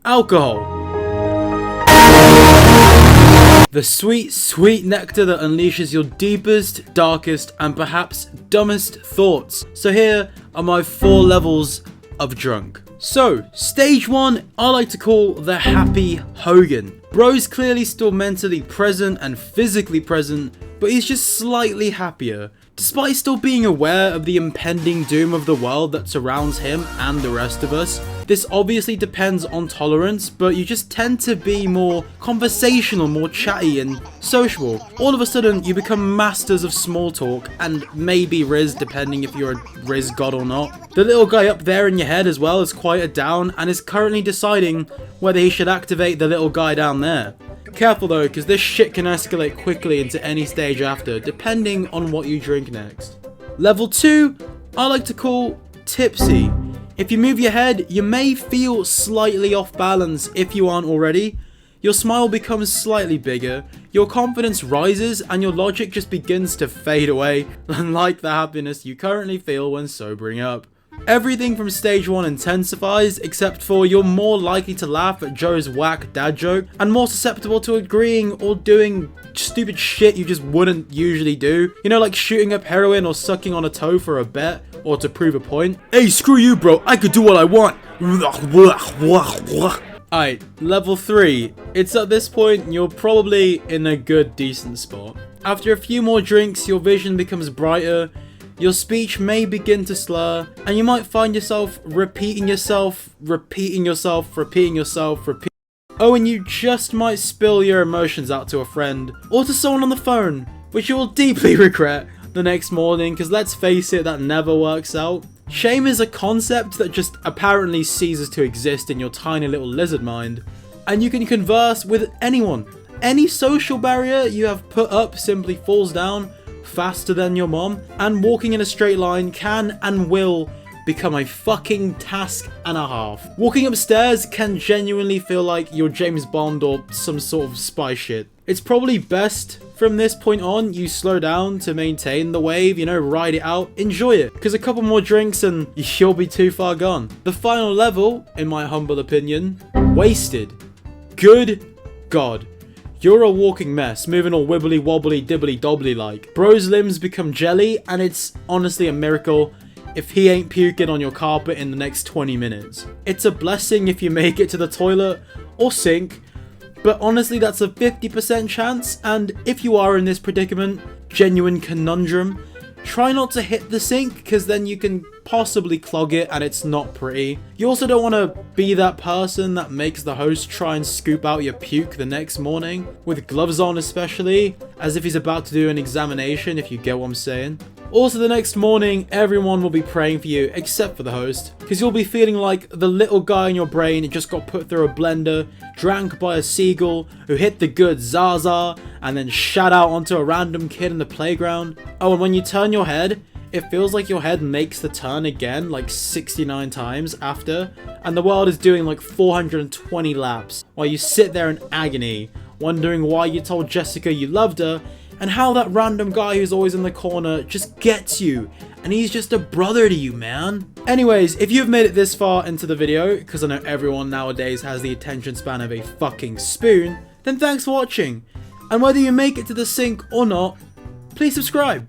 alcohol. The sweet, sweet nectar that unleashes your deepest, darkest, and perhaps dumbest thoughts. So here are my 4 levels of drunk. So, stage 1, I like to call the Happy Hogan. Bro's clearly still mentally present and physically present, but he's just slightly happier. Despite still being aware of the impending doom of the world that surrounds him and the rest of us. This obviously depends on tolerance, but you just tend to be more conversational, more chatty and sociable. All of a sudden, you become masters of small talk and maybe Riz, depending if you're a Riz god or not. The little guy up there in your head as well is quieted down and is currently deciding whether he should activate the little guy down there. Careful though, because this shit can escalate quickly into any stage after, depending on what you drink next. Level 2, I like to call tipsy. If you move your head, you may feel slightly off balance if you aren't already. Your smile becomes slightly bigger, your confidence rises, and your logic just begins to fade away, unlike the happiness you currently feel when sobering up. Everything from stage 1 intensifies, except for you're more likely to laugh at Joe's whack dad joke, and more susceptible to agreeing or doing stupid shit you just wouldn't usually do. You know, like shooting up heroin or sucking on a toe for a bet, or to prove a point. Hey, screw you bro, I could do what I want. Alright, level 3. It's at this point you're probably in a good, decent spot. After a few more drinks, your vision becomes brighter, your speech may begin to slur, and you might find yourself repeating yourself. Oh, and you just might spill your emotions out to a friend, or to someone on the phone, which you will deeply regret the next morning, because let's face it, that never works out. Shame is a concept that just apparently ceases to exist in your tiny little lizard mind, and you can converse with anyone. Any social barrier you have put up simply falls down faster than your mom, and walking in a straight line can and will become a fucking task and a half. Walking upstairs can genuinely feel like you're James Bond or some sort of spy shit. It's probably best from this point on you slow down to maintain the wave, you know, ride it out, enjoy it, because a couple more drinks and you'll be too far gone. The final level, in my humble opinion, wasted. Good God. You're a walking mess, moving all wibbly wobbly dibbly dobbly like. Bro's limbs become jelly, and it's honestly a miracle if he ain't puking on your carpet in the next 20 minutes. It's a blessing if you make it to the toilet or sink, but honestly that's a 50% chance, and if you are in this predicament, genuine conundrum, try not to hit the sink, because then you can possibly clog it and it's not pretty. You also don't want to be that person that makes the host try and scoop out your puke the next morning, with gloves on especially, as if he's about to do an examination, if you get what I'm saying. Also, the next morning, everyone will be praying for you, except for the host, because you'll be feeling like the little guy in your brain just got put through a blender, drank by a seagull, who hit the good Zaza, and then shat out onto a random kid in the playground. Oh, and when you turn your head, it feels like your head makes the turn again, like 69 times after, and the world is doing like 420 laps, while you sit there in agony, wondering why you told Jessica you loved her, and how that random guy who's always in the corner just gets you, and he's just a brother to you, man. Anyways, if you've made it this far into the video, because I know everyone nowadays has the attention span of a fucking spoon, then thanks for watching, and whether you make it to the sink or not, please subscribe.